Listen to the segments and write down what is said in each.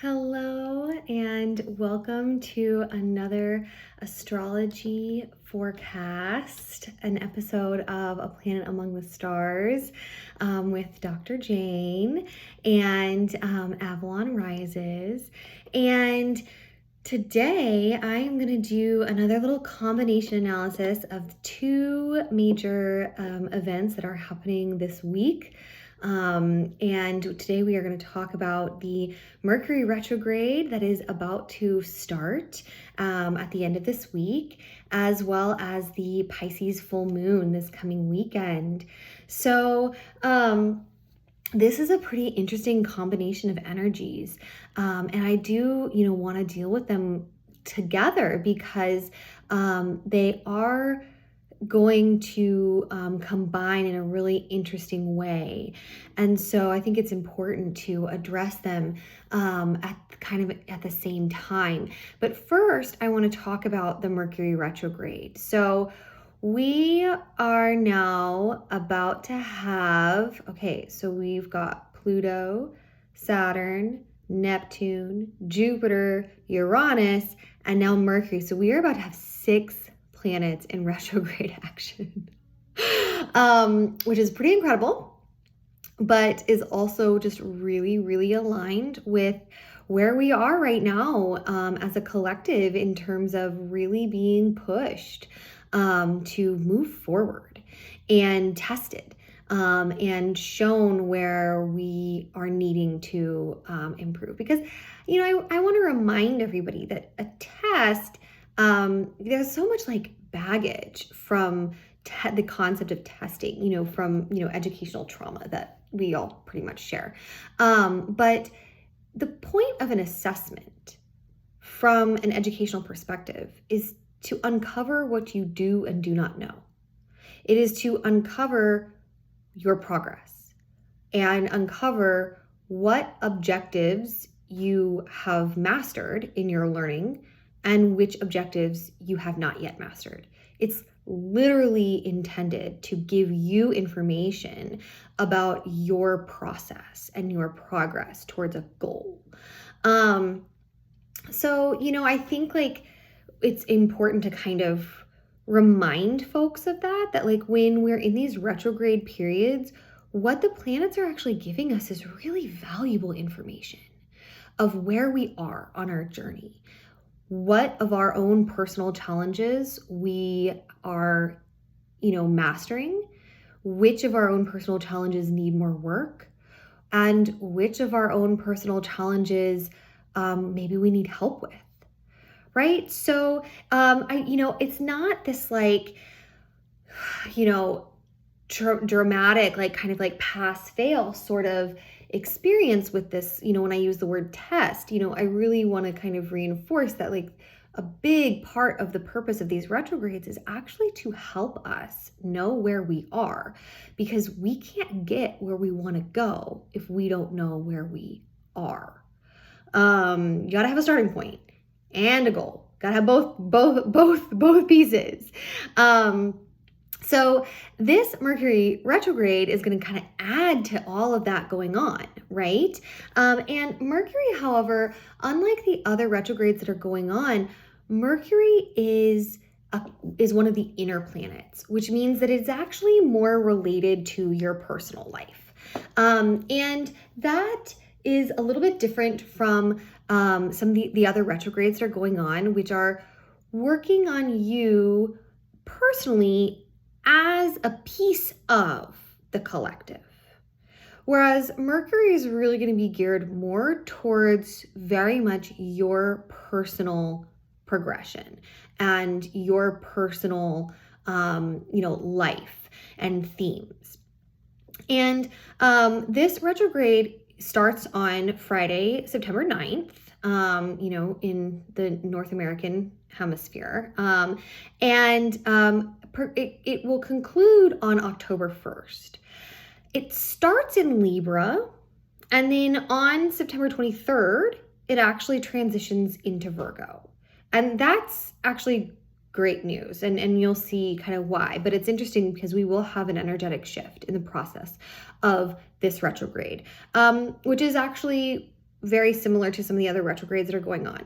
Hello, and welcome to another astrology forecast, an episode of A Planet Among the Stars with Dr. Jane and Avalon Rises. And today I am going to do another little combination analysis of two major events that are happening this week. And today we are going to talk about the Mercury retrograde that is about to start at the end of this week, as well as the Pisces full moon this coming weekend. So, this is a pretty interesting combination of energies. And I do, want to deal with them together because they are going to combine in a really interesting way. And so I think it's important to address them at the same time. But first, I want to talk about the Mercury retrograde. So we are now about to have, so we've got Pluto, Saturn, Neptune, Jupiter, Uranus, and now Mercury. So we are about to have 6 planets in retrograde action, which is pretty incredible, but is also just really, really aligned with where we are right now as a collective in terms of really being pushed to move forward and tested and shown where we are needing to improve. Because, I want to remind everybody that a test, there's so much baggage from the concept of testing, from, educational trauma that we all pretty much share. But the point of an assessment from an educational perspective is to uncover what you do and do not know. It is to uncover your progress and uncover what objectives you have mastered in your learning and which objectives you have not yet mastered. It's literally intended to give you information about your process and your progress towards a goal. So, I think it's important to kind of remind folks of that when we're in these retrograde periods, what the planets are actually giving us is really valuable information of where we are on our journey. What of our own personal challenges we are, mastering, which of our own personal challenges need more work, and which of our own personal challenges maybe we need help with, right? So, it's not this dramatic, pass fail sort of experience with this. When I use the word test, I really want to kind of reinforce that a big part of the purpose of these retrogrades is actually to help us know where we are, because we can't get where we want to go if we don't know where we are. You gotta have a starting point and a goal. Gotta have both pieces. So this Mercury retrograde is going to kind of add to all of that going on, right? And Mercury, however, unlike the other retrogrades that are going on, Mercury is one of the inner planets, which means that it's actually more related to your personal life. And that is a little bit different from some of the other retrogrades that are going on, which are working on you personally as a piece of the collective. Whereas Mercury is really going to be geared more towards very much your personal progression and your personal, life and themes. And this retrograde starts on Friday, September 9th, in the North American hemisphere. It will conclude on October 1st. It starts in Libra, and then on September 23rd, it actually transitions into Virgo. And that's actually great news, and you'll see kind of why. But it's interesting because we will have an energetic shift in the process of this retrograde, which is actually very similar to some of the other retrogrades that are going on.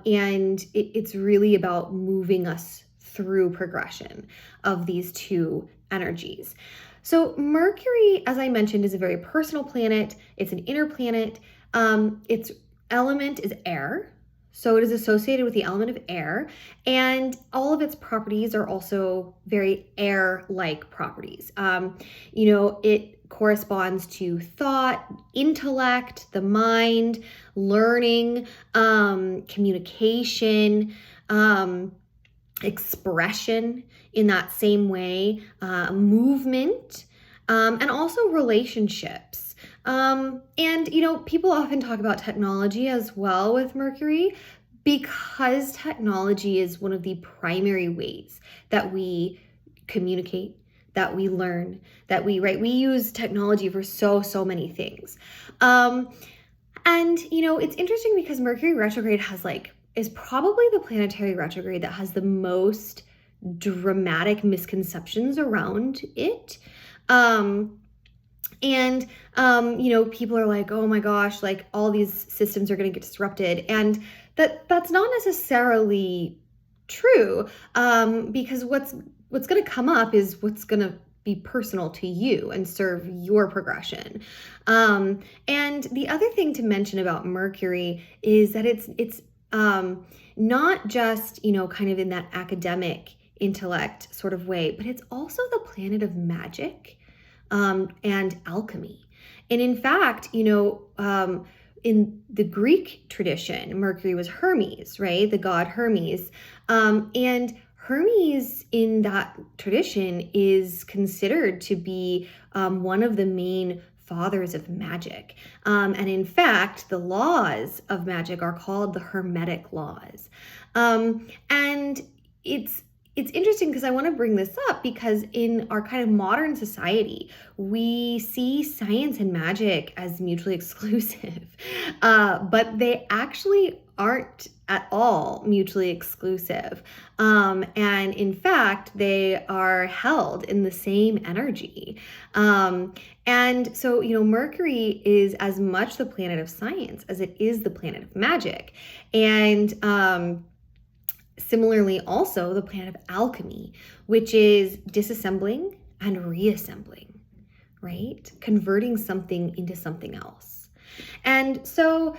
And it's really about moving us through progression of these two energies. So Mercury, as I mentioned, is a very personal planet. It's an inner planet. Its element is air. So it is associated with the element of air, and all of its properties are also very air-like properties. It corresponds to thought, intellect, the mind, learning, communication, expression in that same way, movement, and also relationships. People often talk about technology as well with Mercury, because technology is one of the primary ways that we communicate, that we learn, that we use technology for so many things. It's interesting because Mercury retrograde is probably the planetary retrograde that has the most dramatic misconceptions around it. People are like, oh my gosh, like all these systems are going to get disrupted. And that's not necessarily true, because what's going to come up is what's going to be personal to you and serve your progression. And the other thing to mention about Mercury is that it's not just, kind of in that academic intellect sort of way, but it's also the planet of magic and alchemy. And in fact, in the Greek tradition, Mercury was Hermes, right? The god Hermes. And Hermes in that tradition is considered to be one of the main fathers of magic. And in fact, the laws of magic are called the Hermetic laws. And it's interesting because I want to bring this up because in our kind of modern society, we see science and magic as mutually exclusive, but they actually aren't at all mutually exclusive. And in fact, they are held in the same energy. And so, Mercury is as much the planet of science as it is the planet of magic. And similarly, also the planet of alchemy, which is disassembling and reassembling, right? Converting something into something else. And so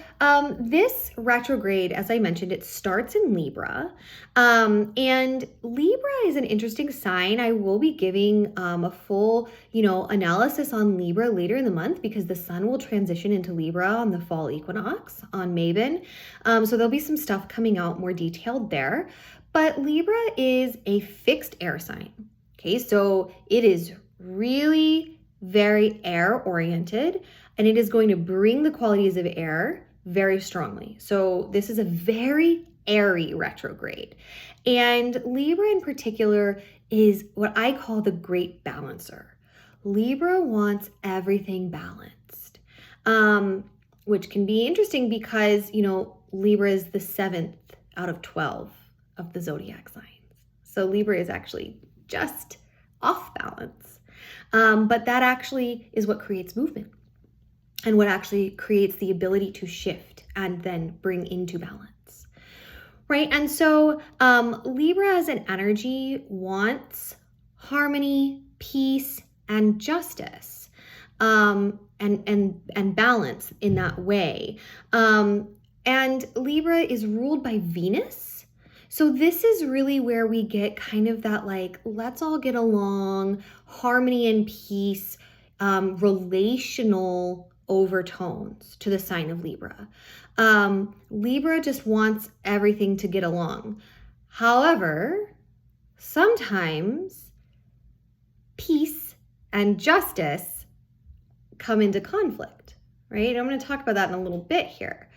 this retrograde, as I mentioned, it starts in Libra. And Libra is an interesting sign. I will be giving a full, analysis on Libra later in the month because the sun will transition into Libra on the fall equinox on Mabon. So there'll be some stuff coming out more detailed there. But Libra is a fixed air sign. Okay, so it is really very air-oriented, and it is going to bring the qualities of air very strongly. So this is a very airy retrograde. And Libra in particular is what I call the great balancer. Libra wants everything balanced, which can be interesting because, Libra is the 7th out of 12 of the zodiac signs. So Libra is actually just off balance. But that actually is what creates movement and what actually creates the ability to shift and then bring into balance, right? And so Libra as an energy wants harmony, peace, and justice, and balance in that way. And Libra is ruled by Venus. So this is really where we get kind of that let's all get along, harmony and peace, relational overtones to the sign of Libra. Libra just wants everything to get along. However, sometimes peace and justice come into conflict, right? I'm going to talk about that in a little bit here.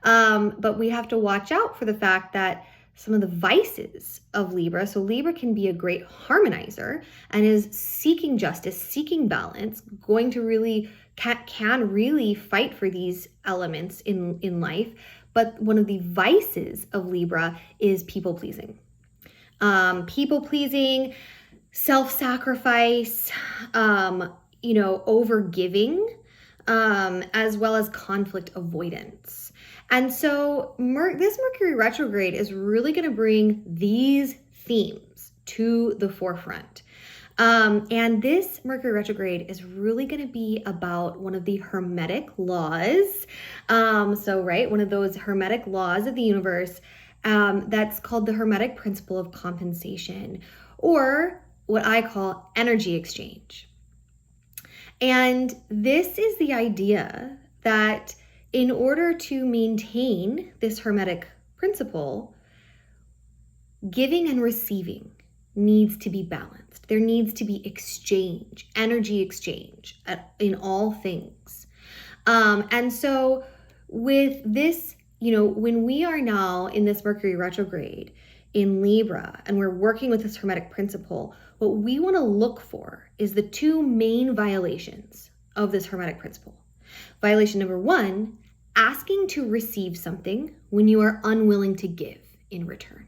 But we have to watch out for the fact that some of the vices of Libra. So Libra can be a great harmonizer and is seeking justice, seeking balance, going to really, can really fight for these elements in life. But one of the vices of Libra is people pleasing. People pleasing, self-sacrifice, over giving, as well as conflict avoidance. And so this Mercury retrograde is really going to bring these themes to the forefront. And this Mercury retrograde is really going to be about one of the hermetic laws. One of those hermetic laws of the universe, that's called the hermetic principle of compensation, or what I call energy exchange. And this is the idea that in order to maintain this hermetic principle, giving and receiving needs to be balanced. There needs to be exchange, energy exchange in all things. And so with this, when we are now in this Mercury retrograde in Libra and we're working with this hermetic principle, what we want to look for is the two main violations of this hermetic principle. Violation number one, asking to receive something when you are unwilling to give in return.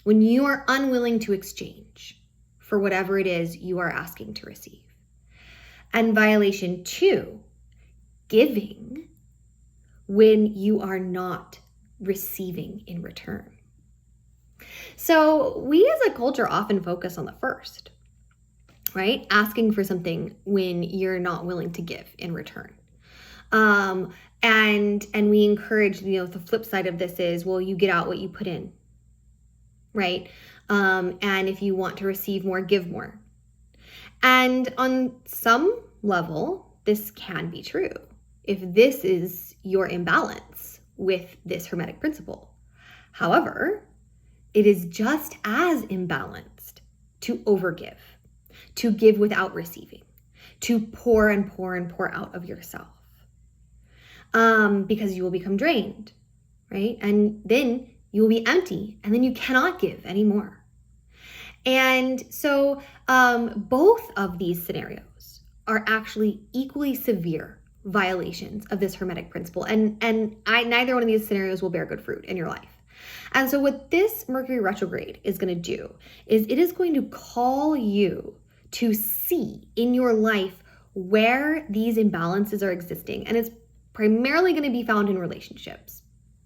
When you are unwilling to exchange for whatever it is you are asking to receive. And violation two, giving when you are not receiving in return. So we as a culture often focus on the first, right? Asking for something when you're not willing to give in return. And we encourage, the flip side of this is, well, you get out what you put in, right? And if you want to receive more, give more. And on some level, this can be true if this is your imbalance with this hermetic principle. However, it is just as imbalanced to overgive, to give without receiving, to pour and pour and pour out of yourself, because you will become drained, right? And then you will be empty, and then you cannot give anymore. And so both of these scenarios are actually equally severe violations of this hermetic principle, and neither one of these scenarios will bear good fruit in your life. And so what this Mercury retrograde is going to do is it is going to call you to see in your life where these imbalances are existing. And it's primarily going to be found in relationships,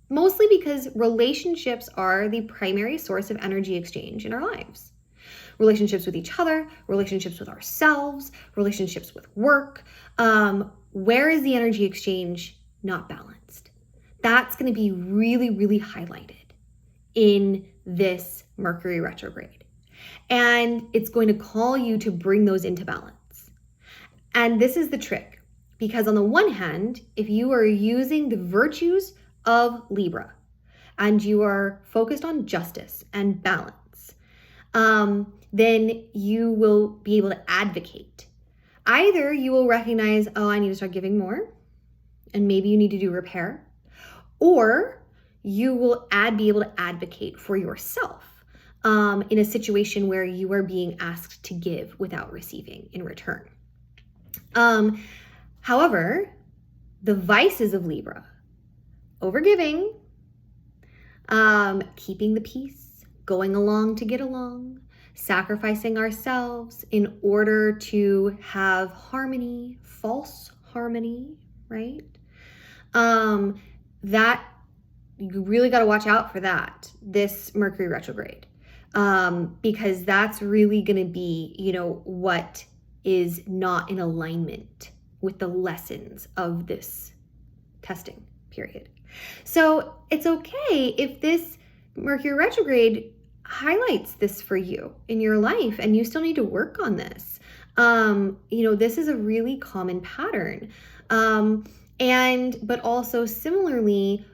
mostly because relationships are the primary source of energy exchange in our lives. Relationships with each other, relationships with ourselves, relationships with work. Where is the energy exchange not balanced? That's going to be really, really highlighted in this Mercury retrograde. And it's going to call you to bring those into balance. And this is the trick, because on the one hand, if you are using the virtues of Libra and you are focused on justice and balance, then you will be able to advocate. Either you will recognize, oh, I need to start giving more, and maybe you need to do repair, or you will be able to advocate for yourself in a situation where you are being asked to give without receiving in return. However, the vices of Libra, overgiving, keeping the peace, going along to get along, sacrificing ourselves in order to have harmony, false harmony, right? That you really got to watch out for that, this Mercury retrograde, because that's really going to be, what is not in alignment with the lessons of this testing period. So it's okay if this Mercury retrograde highlights this for you in your life and you still need to work on this. This is a really common pattern. But also similarly,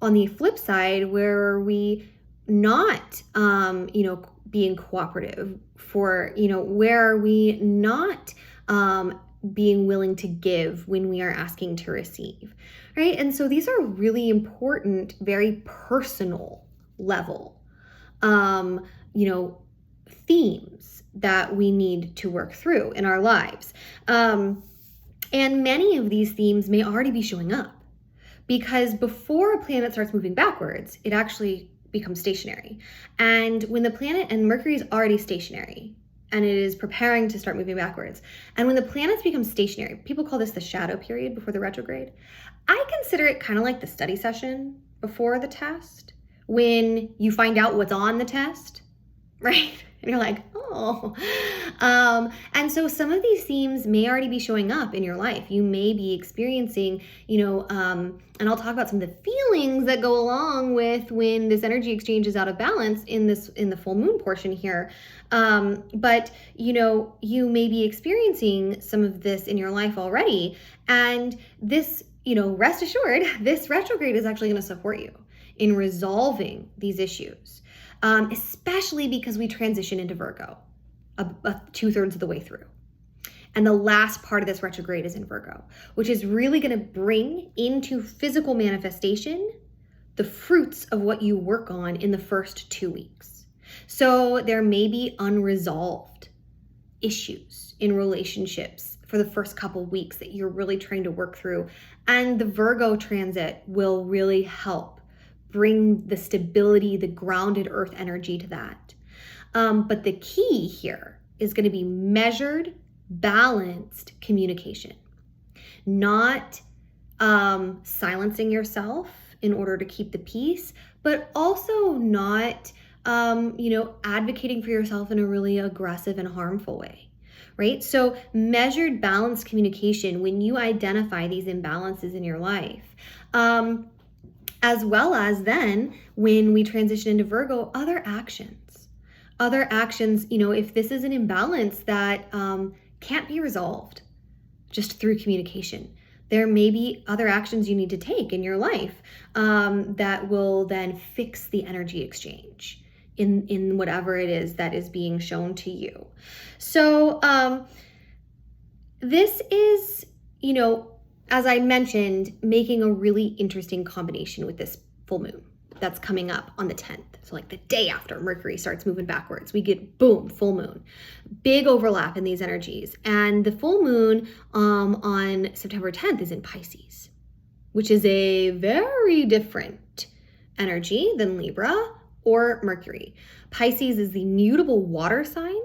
on the flip side, where are we not, being cooperative for, where are we not being willing to give when we are asking to receive, right? And so these are really important, very personal level, themes that we need to work through in our lives. And many of these themes may already be showing up, because before a planet starts moving backwards, it actually becomes stationary. And when the planet and Mercury is already stationary and it is preparing to start moving backwards. And when the planets become stationary, people call this the shadow period before the retrograde. I consider it kind of like the study session before the test, when you find out what's on the test, right? And you're like, oh. And so some of these themes may already be showing up in your life. You may be experiencing, and I'll talk about some of the feelings that go along with when this energy exchange is out of balance in the full moon portion here. But you may be experiencing some of this in your life already. And this, rest assured, this retrograde is actually going to support you in resolving these issues. Especially because we transition into Virgo 2/3 of the way through. And the last part of this retrograde is in Virgo, which is really going to bring into physical manifestation the fruits of what you work on in the first 2 weeks. So there may be unresolved issues in relationships for the first couple weeks that you're really trying to work through. And the Virgo transit will really help bring the stability, the grounded earth energy to that. But the key here is going to be measured, balanced communication, not silencing yourself in order to keep the peace, but also not, advocating for yourself in a really aggressive and harmful way, right? So measured, balanced communication, when you identify these imbalances in your life, as well as then when we transition into Virgo, other actions, if this is an imbalance that can't be resolved just through communication, there may be other actions you need to take in your life that will then fix the energy exchange in whatever it is that is being shown to you. So this is, as I mentioned, making a really interesting combination with this full moon that's coming up on the 10th. So like the day after Mercury starts moving backwards, we get, boom, full moon. Big overlap in these energies. And the full moon on September 10th is in Pisces, which is a very different energy than Libra or Mercury. Pisces is the mutable water sign.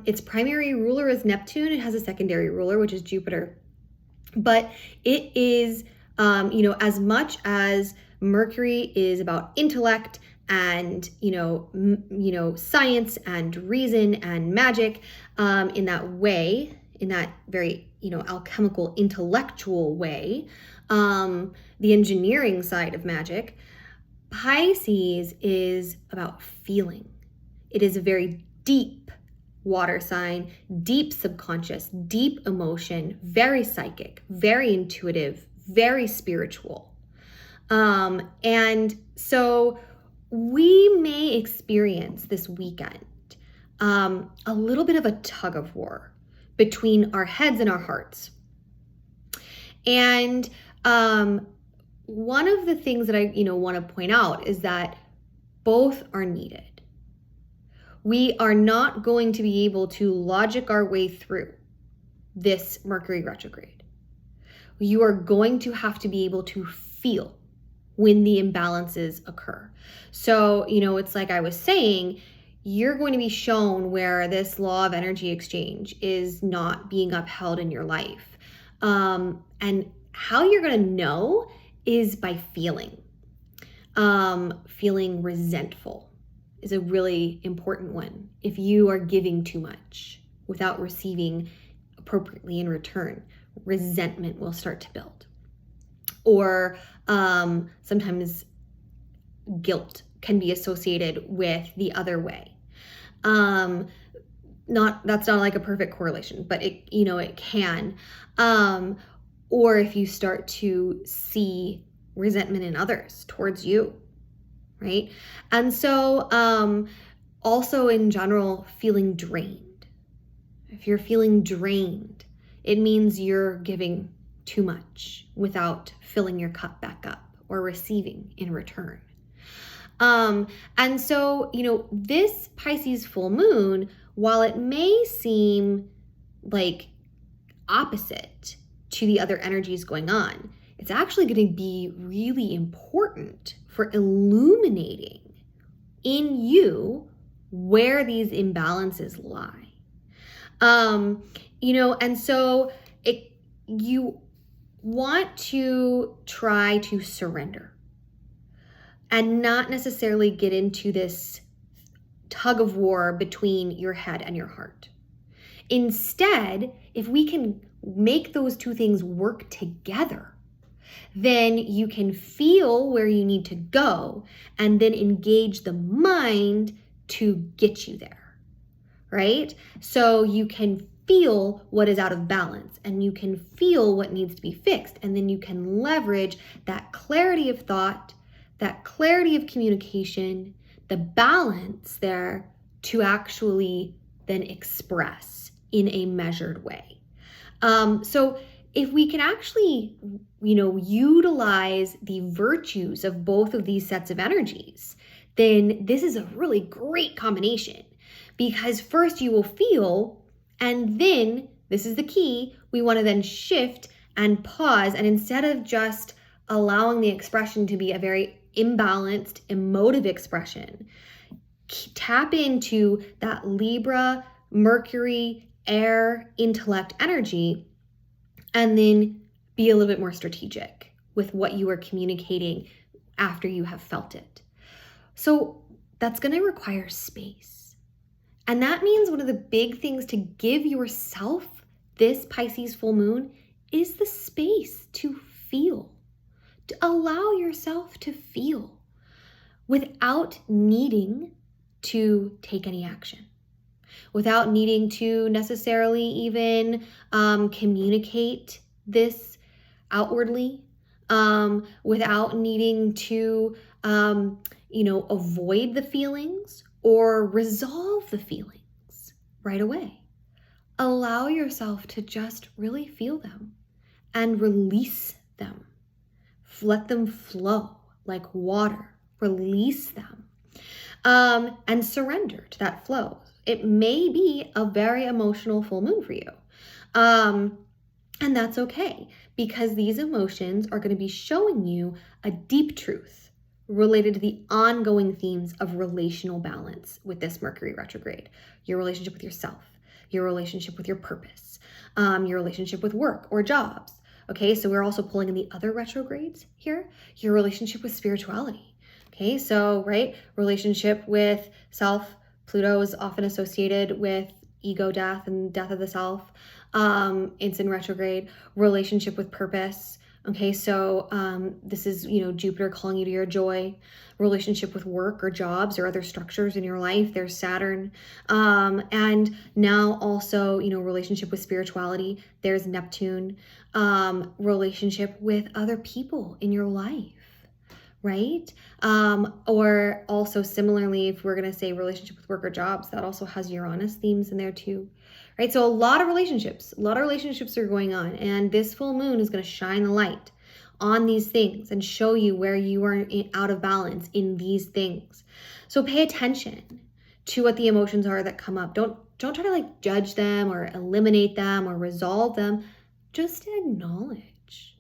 Its primary ruler is Neptune. It has a secondary ruler, which is Jupiter. But it is, as much as Mercury is about intellect and, science and reason and magic, in that very, alchemical, intellectual way, the engineering side of magic, Pisces is about feeling. It is a very deep water sign, deep subconscious, deep emotion, very psychic, very intuitive, very spiritual. And so we may experience this weekend a little bit of a tug of war between our heads and our hearts. And one of the things that I want to point out is that both are needed. We are not going to be able to logic our way through this Mercury retrograde. You are going to have to be able to feel when the imbalances occur. So, it's like I was saying, you're going to be shown where this law of energy exchange is not being upheld in your life. And how you're going to know is by feeling. Feeling resentful is a really important one. If you are giving too much without receiving appropriately in return, resentment will start to build. Or sometimes guilt can be associated with the other way. That's not like a perfect correlation, but it can. Or if you start to see resentment in others towards you, right? And so also in general, feeling drained. If you're feeling drained, it means you're giving too much without filling your cup back up or receiving in return. And so, this Pisces full moon, while it may seem like opposite to the other energies going on, it's actually going to be really important for illuminating in you where these imbalances lie. And so you want to try to surrender and not necessarily get into this tug of war between your head and your heart. Instead, if we can make those two things work together, then you can feel where you need to go and then engage the mind to get you there, right? So you can feel what is out of balance and you can feel what needs to be fixed. And then you can leverage that clarity of thought, that clarity of communication, the balance there to actually then express in a measured way. So if we can actually, utilize the virtues of both of these sets of energies, then this is a really great combination, because first you will feel, and then this is the key, we want to then shift and pause, and instead of just allowing the expression to be a very imbalanced emotive expression, tap into that Libra, Mercury, air, intellect energy, and then be a little bit more strategic with what you are communicating after you have felt it. So that's going to require space. And that means one of the big things to give yourself this Pisces full moon is the space to feel, to allow yourself to feel without needing to take any action, without needing to necessarily even communicate this outwardly, without needing to, avoid the feelings or resolve the feelings right away. Allow yourself to just really feel them and release them. Let them flow like water. Release them and surrender to that flow. It may be a very emotional full moon for you. And that's okay, because these emotions are going to be showing you a deep truth related to the ongoing themes of relational balance with this Mercury retrograde. Your relationship with yourself, your relationship with your purpose, your relationship with work or jobs. Okay, so we're also pulling in the other retrogrades here, your relationship with spirituality. Okay, so, right, relationship with self. Pluto is often associated with ego death and death of the self. It's in retrograde. Relationship with purpose. Okay, so this is, Jupiter calling you to your joy. Relationship with work or jobs or other structures in your life. There's Saturn. And now also, relationship with spirituality. There's Neptune. Relationship with other people in your life. Right? Or also similarly, if we're going to say relationship with work or jobs, that also has Uranus themes in there too, right? So a lot of relationships are going on, and this full moon is going to shine the light on these things and show you where you are out of balance in these things. So pay attention to what the emotions are that come up. Don't try to judge them or eliminate them or resolve them. Just acknowledge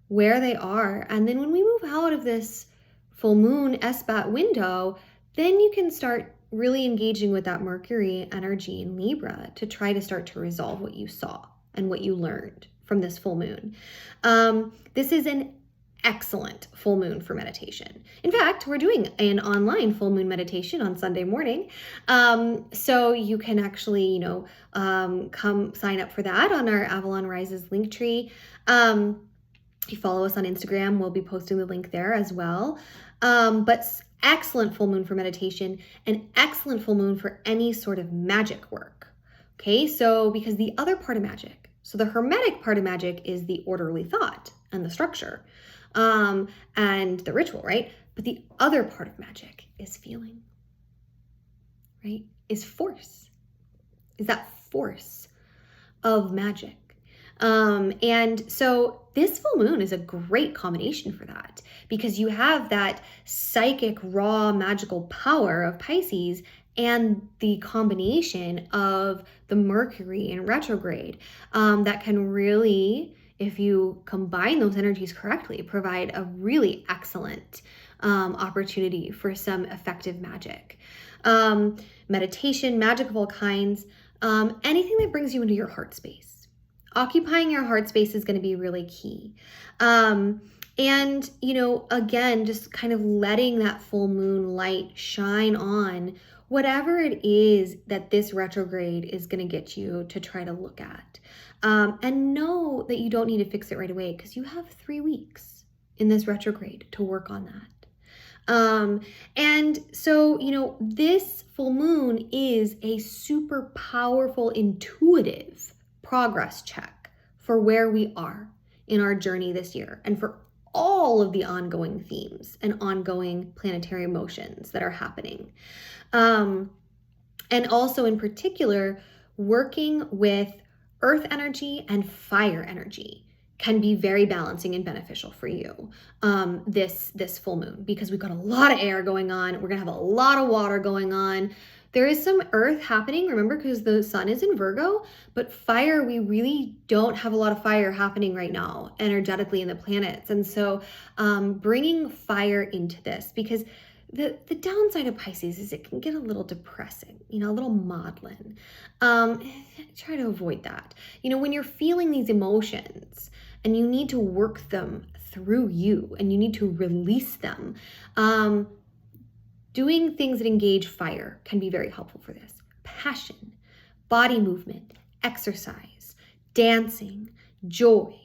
where they are. And then when we move out of this full moon SBAT window, then you can start really engaging with that Mercury energy in Libra to try to start to resolve what you saw and what you learned from this full moon. This is an excellent full moon for meditation. In fact, we're doing an online full moon meditation on Sunday morning. So you can actually, come sign up for that on our Avalon Rises Linktree. If you follow us on Instagram, we'll be posting the link there as well. But excellent full moon for meditation, an excellent full moon for any sort of magic work. Okay, so because the other part of magic, so the hermetic part of magic is the orderly thought and the structure and the ritual, right? But the other part of magic is feeling, right? Is force, is that force of magic. And so this full moon is a great combination for that, because you have that psychic, raw, magical power of Pisces and the combination of the Mercury in retrograde that can really, if you combine those energies correctly, provide a really excellent opportunity for some effective magic. Meditation, magic of all kinds. anything that brings you into your heart space. Occupying your heart space is going to be really key. And, again, just kind of letting that full moon light shine on whatever it is that this retrograde is going to get you to try to look at. And know that you don't need to fix it right away, because you have 3 weeks in this retrograde to work on that. And so, this full moon is a super powerful, intuitive progress check for where we are in our journey this year, and for all of the ongoing themes and ongoing planetary motions that are happening. And also in particular, working with earth energy and fire energy can be very balancing and beneficial for you this full moon, because we've got a lot of air going on. We're gonna have a lot of water going on. There is some earth happening, remember, because the sun is in Virgo, but fire, we really don't have a lot of fire happening right now energetically in the planets. And so bringing fire into this, because the downside of Pisces is it can get a little depressing, a little maudlin. Try to avoid that. When you're feeling these emotions and you need to work them through you and you need to release them, doing things that engage fire can be very helpful for this. Passion, body movement, exercise, dancing, joy.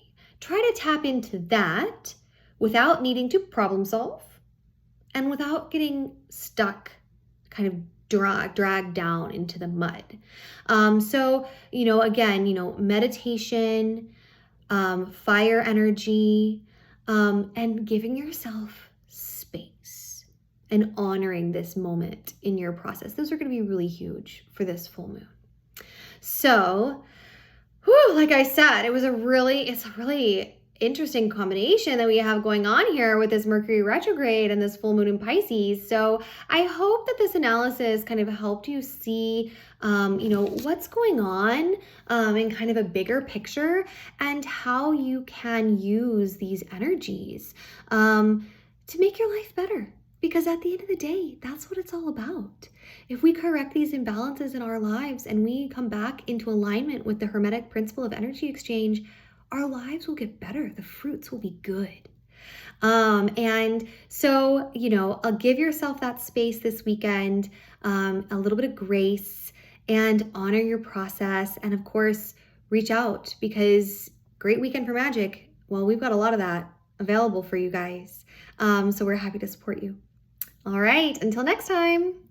Try to tap into that without needing to problem solve and without getting stuck, kind of dragged down into the mud. So, again, meditation, fire energy, and giving yourself space and honoring this moment in your process. Those are going to be really huge for this full moon. So, like I said, it's a really interesting combination that we have going on here with this Mercury retrograde and this full moon in Pisces. So I hope that this analysis kind of helped you see, what's going on in kind of a bigger picture, and how you can use these energies to make your life better. Because at the end of the day, that's what it's all about. If we correct these imbalances in our lives and we come back into alignment with the Hermetic principle of energy exchange, our lives will get better. The fruits will be good. And so, I'll give yourself that space this weekend, a little bit of grace, and honor your process. And of course, reach out, because great weekend for magic. Well, we've got a lot of that available for you guys. So we're happy to support you. All right, until next time.